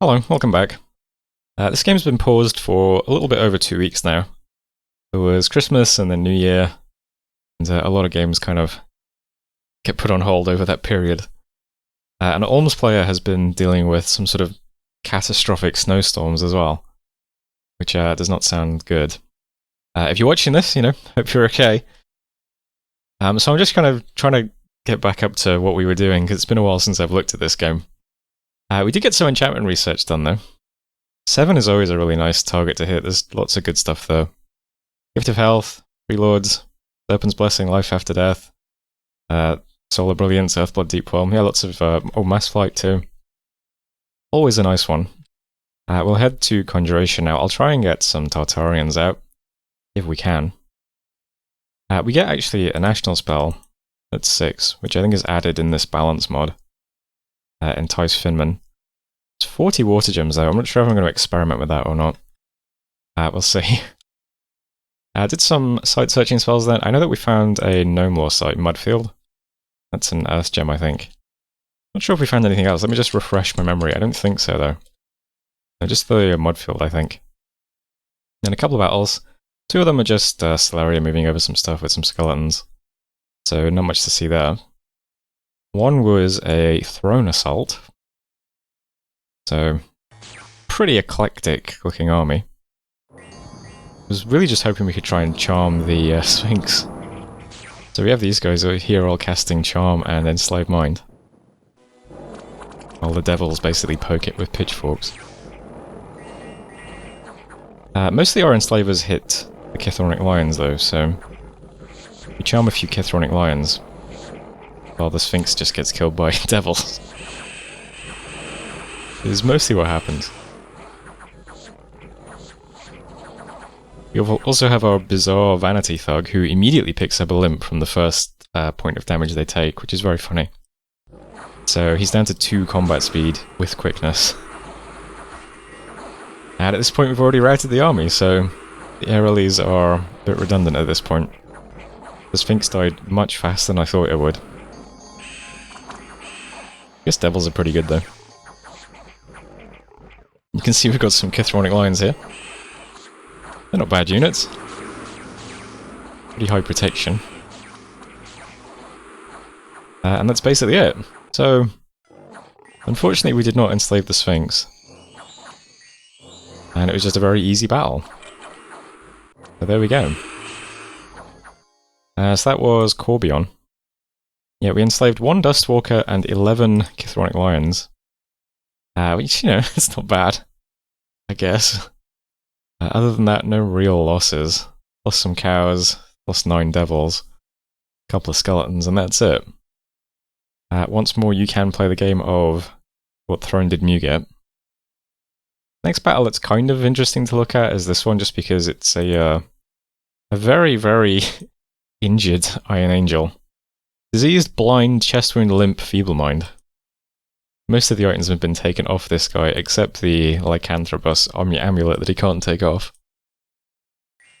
Hello, welcome back. This game's been paused for a little bit over 2 weeks now. There was Christmas and then New Year, and a lot of games kind of get put on hold over that period. And Almost Player has been dealing with some sort of catastrophic snowstorms as well, which does not sound good. If you're watching this, hope you're okay. So I'm just kind of trying to get back up to what we were doing, because it's been a while since I've looked at this game. We did get some enchantment research done, though. 7 is always a really nice target to hit. There's lots of good stuff there. Gift of Health, Three Lords, Serpent's Blessing, Life After Death, Solar Brilliance, Earthblood Deepwhelm. Yeah, lots of... Mass Flight too. Always a nice one. We'll head to Conjuration now. I'll try and get some Tartarians out, if we can. We get actually a national spell that's 6, which I think is added in this balance mod. Entice Finman. It's 40 water gems though. I'm not sure if I'm going to experiment with that or not. We'll see. I did some site searching spells then. I know that we found a Gnome Lore site, Mudfield. That's an Earth gem, I think. Not sure if we found anything else. Let me just refresh my memory. I don't think so though. No, just the Mudfield, I think. And a couple of battles. 2 of them are just Stellaria moving over some stuff with some skeletons. So not much to see there. One was a Throne Assault. So, pretty eclectic looking army. I was really just hoping we could try and charm the Sphinx. So we have these guys over here all casting Charm and Enslave Mind. While the devils basically poke it with pitchforks. Mostly our enslavers hit the Chithronic Lions though, so... we charm a few Chithronic Lions. While the Sphinx just gets killed by devils. This is mostly what happens. We also have our bizarre Vanity Thug, who immediately picks up a limp from the first point of damage they take, which is very funny. So he's down to 2 combat speed with quickness. And at this point we've already routed the army, so the Aerials are a bit redundant at this point. The Sphinx died much faster than I thought it would. I guess devils are pretty good though. You can see we've got some Chithronic Lions here. They're not bad units. Pretty high protection. And that's basically it. So, unfortunately we did not enslave the Sphinx. And it was just a very easy battle. So there we go. So that was Corbion. Yeah, we enslaved 1 Dustwalker and 11 Chithronic Lions. Which, it's not bad, I guess. Other than that, no real losses. Lost some cows, lost 9 devils, a couple of skeletons, and that's it. Once more, you can play the game of what throne did Mew get. Next battle that's kind of interesting to look at is this one, just because it's a very, very injured Iron Angel. Diseased, blind, chest wound, limp, feeble mind. Most of the items have been taken off this guy, except the Lycanthropus amulet that he can't take off.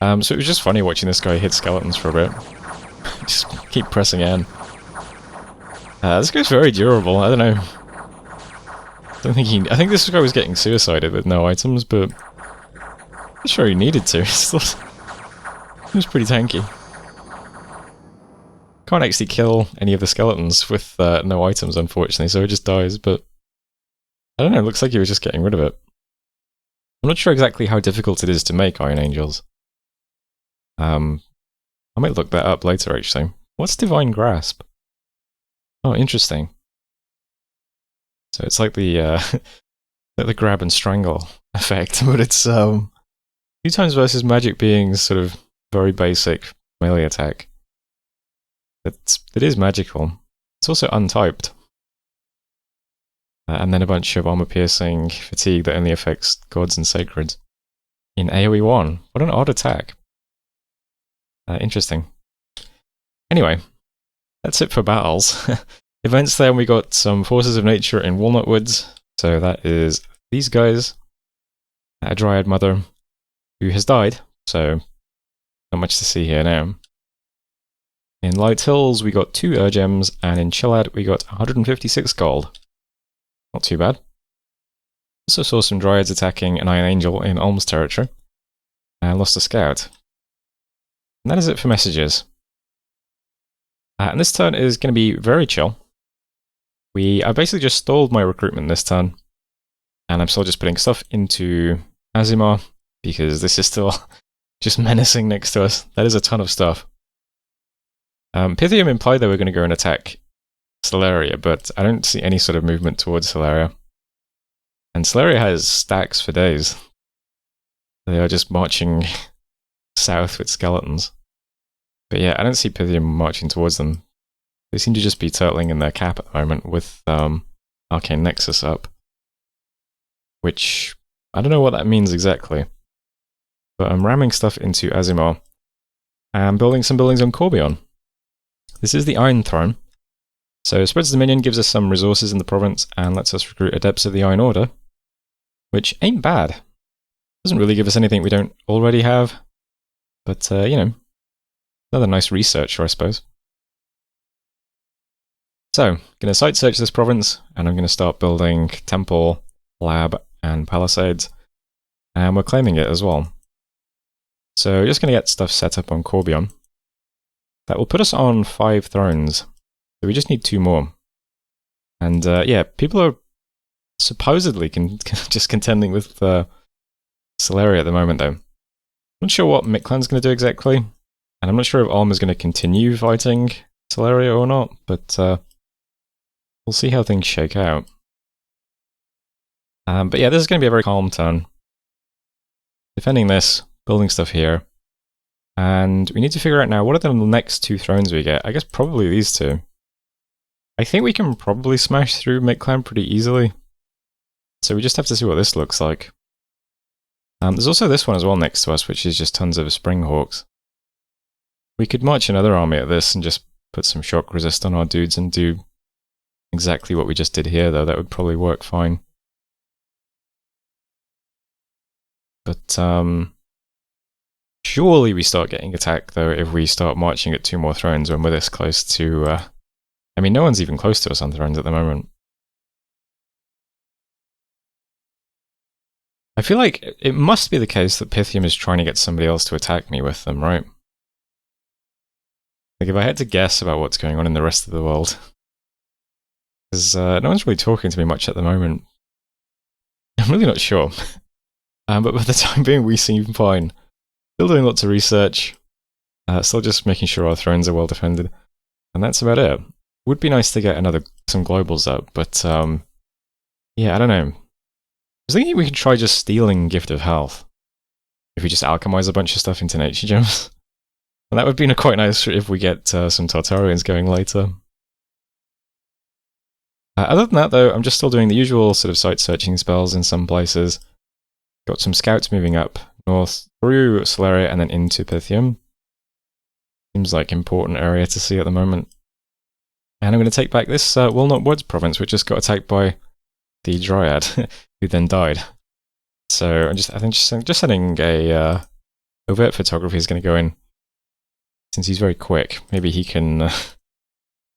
So it was just funny watching this guy hit skeletons for a bit. Just keep pressing N. This guy's very durable, I don't know. I think this guy was getting suicided with no items, but I'm not sure he needed to. He was pretty tanky. Can't actually kill any of the skeletons with no items, unfortunately, so it just dies, but... I don't know, it looks like he was just getting rid of it. I'm not sure exactly how difficult it is to make Iron Angels. I might look that up later, actually. What's Divine Grasp? Oh, interesting. So it's like the, like the grab and strangle effect, but it's 2 times versus magic beings, sort of very basic melee attack. It is magical. It's also untyped. And then a bunch of armor-piercing fatigue that only affects gods and sacreds. In AoE 1. What an odd attack. Interesting. Anyway, that's it for battles. Events then, we got some Forces of Nature in Walnut Woods. So that is these guys. A Dryad Mother who has died, so not much to see here now. In Light Hills, we got 2 Urgems, and in Chilad, we got 156 gold. Not too bad. Also saw some Dryads attacking an Iron Angel in Ulm's territory, and lost a scout. And that is it for messages. And this turn is going to be very chill. I basically just stalled my recruitment this turn, and I'm still just putting stuff into Azimar, because this is still just menacing next to us. That is a ton of stuff. Pythium implied they were going to go and attack Celeria, but I don't see any sort of movement towards Celeria. And Celeria has stacks for days. They are just marching south with skeletons. But yeah, I don't see Pythium marching towards them. They seem to just be turtling in their cap at the moment with Arcane Nexus up. Which, I don't know what that means exactly. But I'm ramming stuff into Azimar and building some buildings on Corbion. This is the Iron Throne. So spreads Dominion, gives us some resources in the province, and lets us recruit Adepts of the Iron Order. Which ain't bad. Doesn't really give us anything we don't already have. But, you know, another nice researcher, I suppose. So, I'm going to site search this province, and I'm going to start building Temple, Lab, and Palisades. And we're claiming it as well. So, just going to get stuff set up on Corbion. That will put us on 5 thrones. So we just need 2 more. And yeah, people are supposedly just contending with Celeria at the moment, though. I'm not sure what Mictlan's going to do exactly. And I'm not sure if Ulm is going to continue fighting Celeria or not, but we'll see how things shake out. But yeah, this is going to be a very calm turn. Defending this, building stuff here. And we need to figure out now, what are the next 2 thrones we get? I guess probably these 2. I think we can probably smash through Mictlan pretty easily. So we just have to see what this looks like. There's also this one as well next to us, which is just tons of Springhawks. We could march another army at this and just put some shock resist on our dudes and do exactly what we just did here, though. That would probably work fine. But, surely we start getting attacked, though, if we start marching at 2 more thrones when we're this close to... I mean, no one's even close to us on thrones at the moment. I feel like it must be the case that Pythium is trying to get somebody else to attack me with them, right? Like, if I had to guess about what's going on in the rest of the world... Because no one's really talking to me much at the moment. I'm really not sure. But for the time being, we seem fine. Still doing lots of research. Still just making sure our thrones are well defended. And that's about it. Would be nice to get some globals up, but yeah, I don't know. I was thinking we could try just stealing Gift of Health. If we just alchemize a bunch of stuff into nature gems. And that would be quite nice if we get some Tartarians going later. Other than that, though, I'm just still doing the usual sort of site-searching spells in some places. Got some scouts moving up north through Celeria and then into Pythium. Seems like important area to see at the moment. And I'm going to take back this Walnut Woods province, which just got attacked by the Dryad, who then died. So I think just sending a overt photography is going to go in. Since he's very quick, maybe he can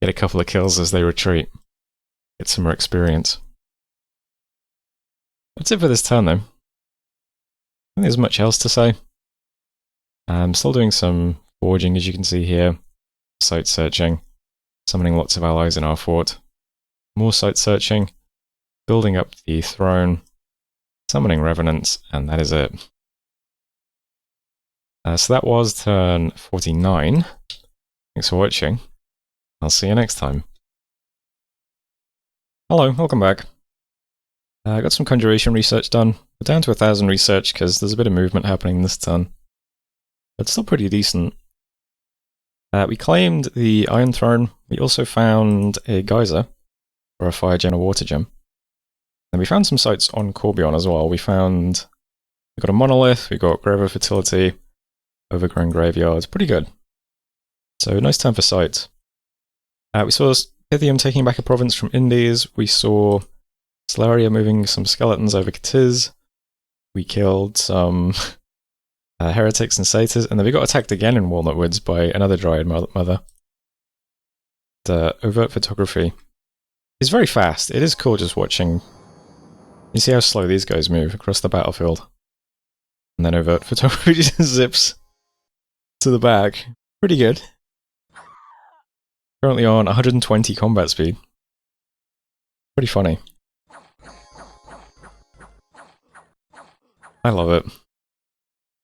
get a couple of kills as they retreat. Get some more experience. That's it for this turn, though. I don't think there's much else to say. I'm still doing some forging, as you can see here. Site searching. Summoning lots of allies in our fort. More site searching. Building up the throne. Summoning revenants, and that is it. So that was turn 49. Thanks for watching. I'll see you next time. Hello, welcome back. I got some conjuration research done. We're down to 1,000 research because there's a bit of movement happening this turn. But still pretty decent. We claimed the Iron Throne. We also found a geyser, or a fire gem, or water gem. And we found some sites on Corbion as well. We got a monolith, we got Grave of Fertility, overgrown graveyards, pretty good. So nice time for sites. We saw Pythium taking back a province from Indies. We saw Celeria moving some skeletons over Cadiz. We killed some heretics and satyrs, and then we got attacked again in Walnut Woods by another Dryad mother. The overt photography is very fast. It is cool just watching. You see how slow these guys move across the battlefield. And then over Fatoru just zips to the back. Pretty good. Currently on 120 combat speed. Pretty funny. I love it.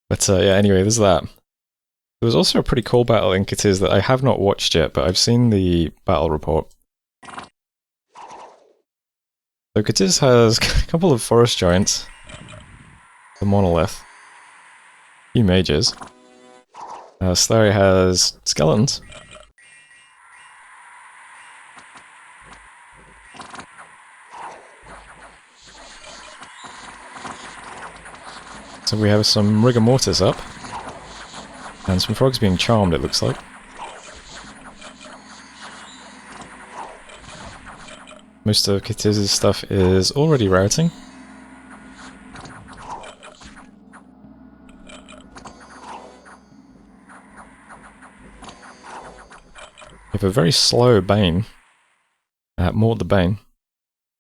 But yeah, anyway, there's that. There was also a pretty cool battle in Katiz that I have not watched yet, but I've seen the battle report. So Katiz has a couple of forest giants, the monolith, a few mages. Slayer has skeletons. So we have some rigor mortis up. And some frogs being charmed, it looks like. Most of Kitiz's stuff is already routing. We have a very slow Bane. Maud the Bane.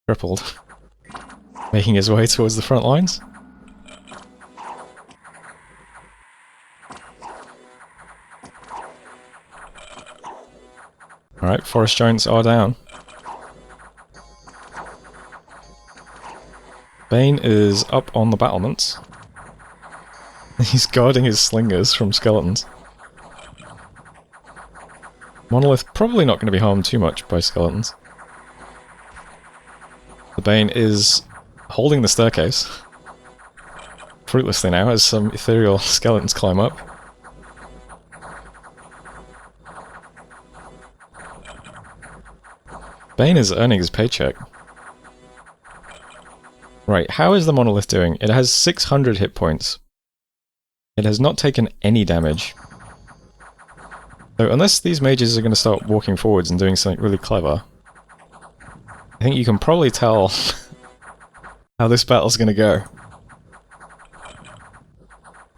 Crippled. Making his way towards the front lines. Alright, forest giants are down. Bane is up on the battlements. He's guarding his slingers from skeletons. Monolith probably not going to be harmed too much by skeletons. The Bane is holding the staircase. Fruitlessly now, as some ethereal skeletons climb up. Bane is earning his paycheck. Right, how is the monolith doing? It has 600 hit points. It has not taken any damage. So unless these mages are going to start walking forwards and doing something really clever, I think you can probably tell how this battle's going to go.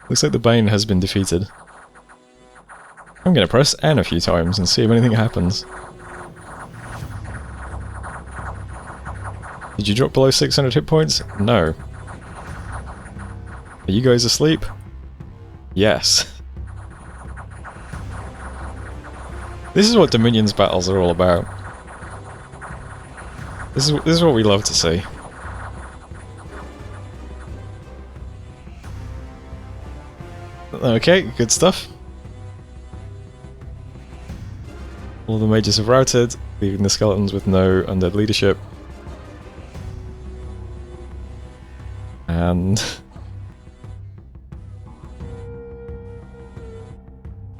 Looks like the Bane has been defeated. I'm going to press N a few times and see if anything happens. Did you drop below 600 hit points? No. Are you guys asleep? Yes. This is what Dominion's battles are all about. This is what we love to see. Okay, good stuff. All the mages have routed, leaving the skeletons with no undead leadership. And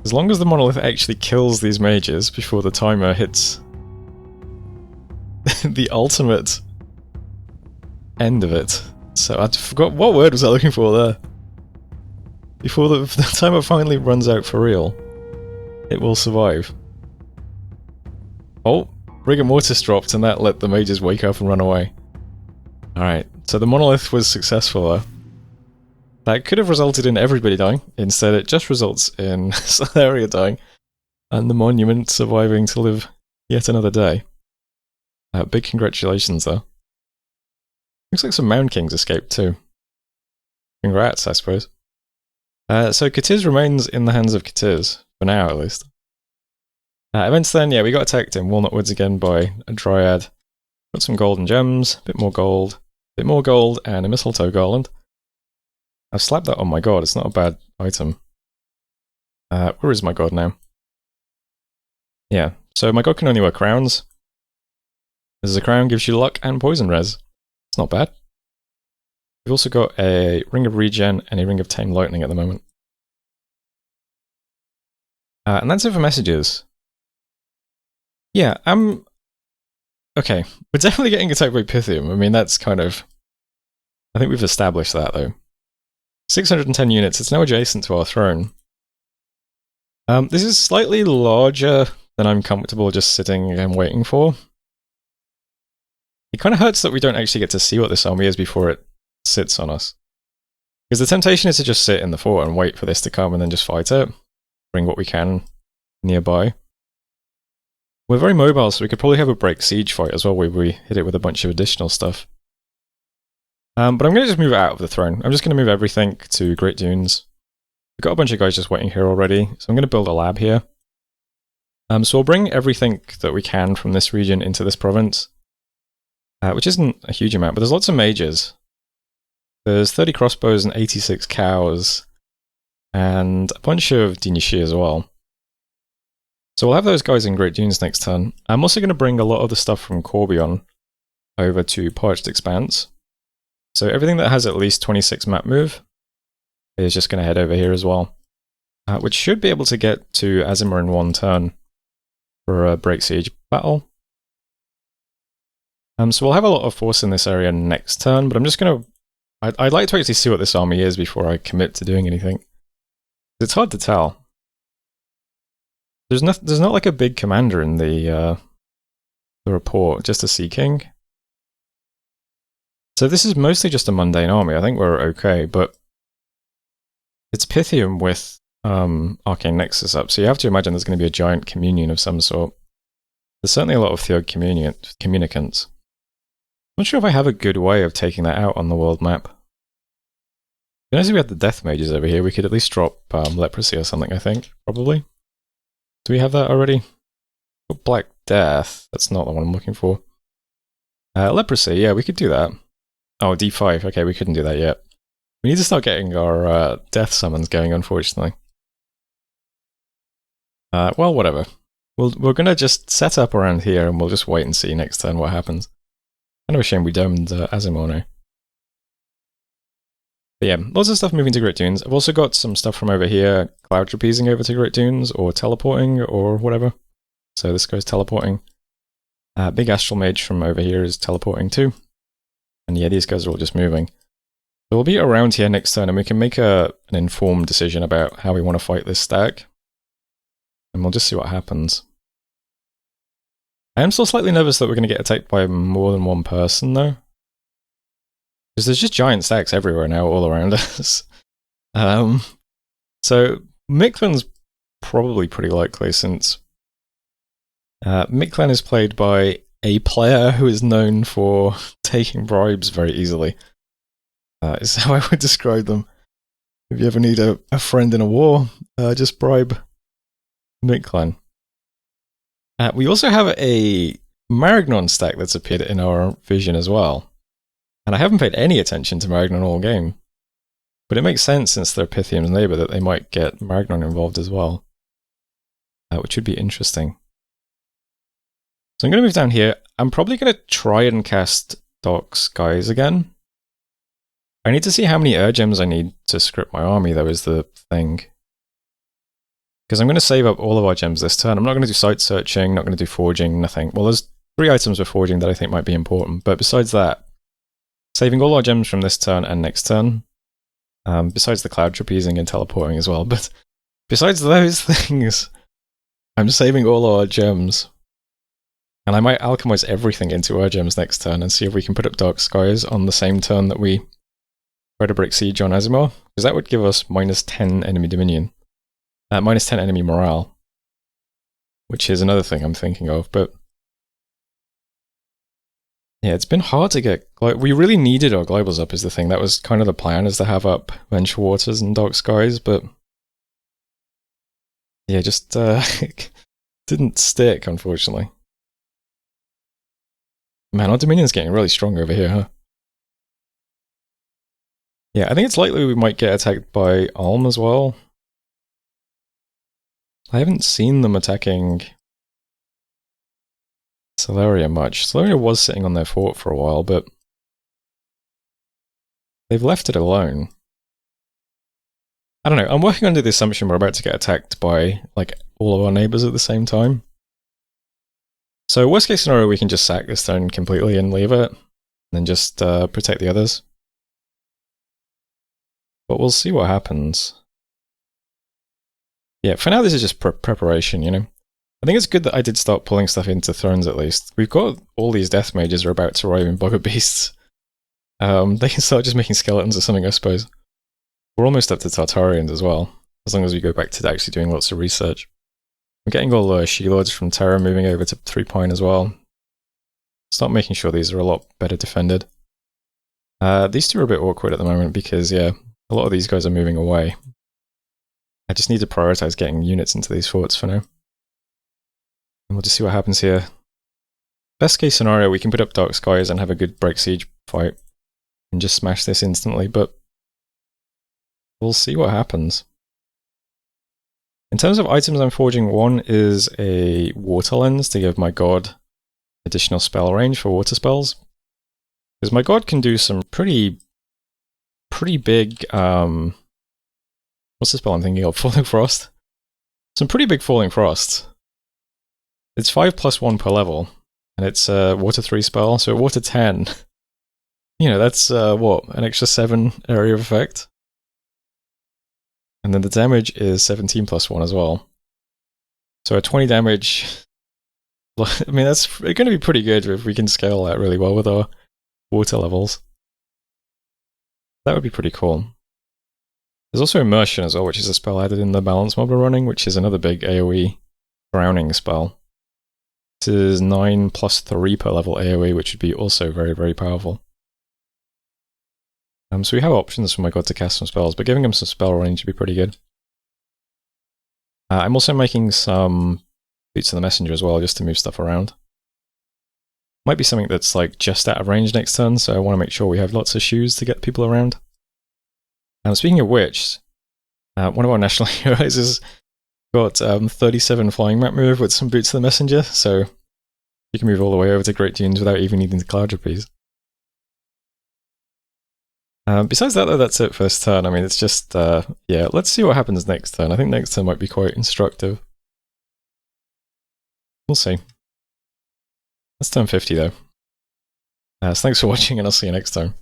as long as the monolith actually kills these mages before the timer hits the ultimate end of it. So I forgot, what word was I looking for there? Before the timer finally runs out for real, it will survive. Oh, rigor mortis dropped and that let the mages wake up and run away. Alright, so the monolith was successful though. That could have resulted in everybody dying, instead it just results in Solaria dying, and the monument surviving to live yet another day. Big congratulations though. Looks like some Mound Kings escaped too. Congrats, I suppose. So Katiz remains in the hands of Katiz, for now at least. Events then, yeah, we got attacked in Walnut Woods again by a Dryad. Got some golden gems, a bit more gold, and a mistletoe garland. I've slapped that on my god, it's not a bad item. Where is my god now? Yeah, so my god can only wear crowns. This is a crown, gives you luck and poison res. It's not bad. We've also got a Ring of Regen and a Ring of Tame Lightning at the moment. And that's it for messages. Yeah, okay, we're definitely getting attacked by Pythium. I mean, that's kind of... I think we've established that, though. 610 units, it's now adjacent to our throne. This is slightly larger than I'm comfortable just sitting and waiting for. It kind of hurts that we don't actually get to see what this army is before it sits on us. Because the temptation is to just sit in the fort and wait for this to come and then just fight it. Bring what we can nearby. We're very mobile, so we could probably have a break siege fight as well, where we hit it with a bunch of additional stuff. But I'm going to just move it out of the throne. I'm just going to move everything to Great Dunes. We've got a bunch of guys just waiting here already, so I'm going to build a lab here. So we'll bring everything that we can from this region into this province, which isn't a huge amount, but there's lots of mages. There's 30 crossbows and 86 cows, and a bunch of Dinishi as well. So we'll have those guys in Great Dunes next turn. I'm also going to bring a lot of the stuff from Corbion over to Parched Expanse. So everything that has at least 26 map move is just going to head over here as well, which should be able to get to Itsmu in one turn for a Break Siege battle. So we'll have a lot of force in this area next turn, but I'm just going to... I'd like to actually see what this army is before I commit to doing anything. It's hard to tell. There's not like a big commander in the report, just a Sea King. So this is mostly just a mundane army. I think we're okay, but it's Pythium with Arcane Nexus up, so you have to imagine there's going to be a giant communion of some sort. There's certainly a lot of Theod communicants. I'm not sure if I have a good way of taking that out on the world map. As we had the Death Mages over here, we could at least drop Leprosy or something, I think, probably. Do we have that already? Black Death, that's not the one I'm looking for. Leprosy, yeah, we could do that. Oh, D5, okay, we couldn't do that yet. We need to start getting our death summons going, unfortunately. Well, whatever. We're gonna just set up around here and we'll just wait and see next turn what happens. Kind of a shame we domed Itsmu now. But yeah, lots of stuff moving to Great Dunes. I've also got some stuff from over here, cloud trapezing over to Great Dunes, or teleporting, or whatever. So this goes teleporting. Big Astral Mage from over here is teleporting too. And yeah, these guys are all just moving. So we'll be around here next turn, and we can make an informed decision about how we want to fight this stack. And we'll just see what happens. I am still slightly nervous that we're going to get attacked by more than one person, though. Because there's just giant stacks everywhere now, all around us. So Mictlan's probably pretty likely, since Mictlan is played by a player who is known for taking bribes very easily. Is how I would describe them. If you ever need a friend in a war, just bribe Mictlan. We also have a Marignon stack that's appeared in our vision as well. And I haven't paid any attention to Marignon all game. But it makes sense, since they're Pythium's neighbour, that they might get Marignon involved as well. Which would be interesting. So I'm going to move down here. I'm probably going to try and cast Dark Skies again. I need to see how many gems I need to script my army, though, is the thing. Because I'm going to save up all of our gems this turn. I'm not going to do site searching, not going to do forging, nothing. Well, there's 3 items with forging that I think might be important, but besides that, saving all our gems from this turn and next turn. Besides the cloud trapezing and teleporting as well, but besides those things, I'm saving all our gems. And I might alchemize everything into our gems next turn and see if we can put up Dark Skies on the same turn that we try to break siege on Itsmu, because that would give us -10 enemy dominion. -10 enemy morale. Which is another thing I'm thinking of, but yeah, it's been hard to get... we really needed our globals up, is the thing. That was kind of the plan, is to have up Venture Waters and Dark Skies, but yeah, just didn't stick, unfortunately. Man, our Dominion's getting really strong over here, huh? Yeah, I think it's likely we might get attacked by Ulm as well. I haven't seen them attacking Celeria much. Celeria was sitting on their fort for a while, but they've left it alone. I don't know, I'm working under the assumption we're about to get attacked by, like, all of our neighbours at the same time. So worst case scenario, we can just sack this turn completely and leave it, and then just protect the others. But we'll see what happens. Yeah, for now this is just preparation, you know. I think it's good that I did start pulling stuff into Thrones at least. We've got all these Death Mages are about to arrive in Bugger Beasts. They can start just making skeletons or something, I suppose. We're almost up to Tartarians as well, as long as we go back to actually doing lots of research. I'm getting all the She-Lords from Terra moving over to 3 Pine as well. Start making sure these are a lot better defended. These two are a bit awkward at the moment because, yeah, a lot of these guys are moving away. I just need to prioritize getting units into these forts for now. And we'll just see what happens here. Best case scenario, we can put up Dark Skies and have a good break siege fight and just smash this instantly, but we'll see what happens. In terms of items I'm forging, one is a water lens to give my god additional spell range for water spells. Because my god can do some pretty big, what's the spell I'm thinking of? Falling Frost? Some pretty big Falling Frosts. It's 5+1 per level, and it's a water 3 spell, so water 10. You know, that's, what, an extra 7 area of effect? And then the damage is 17+1 as well. So a 20 damage, I mean, that's going to be pretty good if we can scale that really well with our water levels. That would be pretty cool. There's also Immersion as well, which is a spell added in the balance mob we're running, which is another big AoE drowning spell. This is 9+3 per level AoE, which would be also very, very powerful. So we have options for my god to cast some spells, but giving him some spell range would be pretty good. I'm also making some Boots of the Messenger as well, just to move stuff around. Might be something that's like just out of range next turn, so I want to make sure we have lots of shoes to get people around. Speaking of which, one of our national heroes has got 37 flying map move with some Boots of the Messenger, so you can move all the way over to Great Dunes without even needing the Cloud Trapeze. Besides that, though, that's it for this turn. I mean, it's just, yeah, let's see what happens next turn. I think next turn might be quite instructive. We'll see. That's turn 50, though. So thanks for watching, and I'll see you next time.